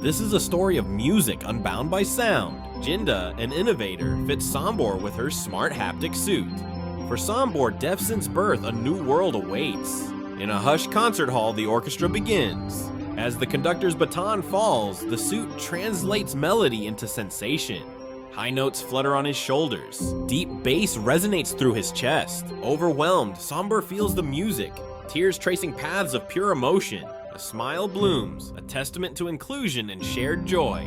This is a story of music unbound by sound. Jinda, an innovator, fits Sombor with her Smart Haptic Suit. For Sombor, deaf since birth, a new world awaits. In a hushed concert hall, the orchestra begins. As the conductor's baton falls, the suit translates melody into sensation. High notes flutter on his shoulders. Deep bass resonates through his chest. Overwhelmed, Sombor feels the music, tears tracing paths of pure emotion. A smile blooms, a testament to inclusion and shared joy.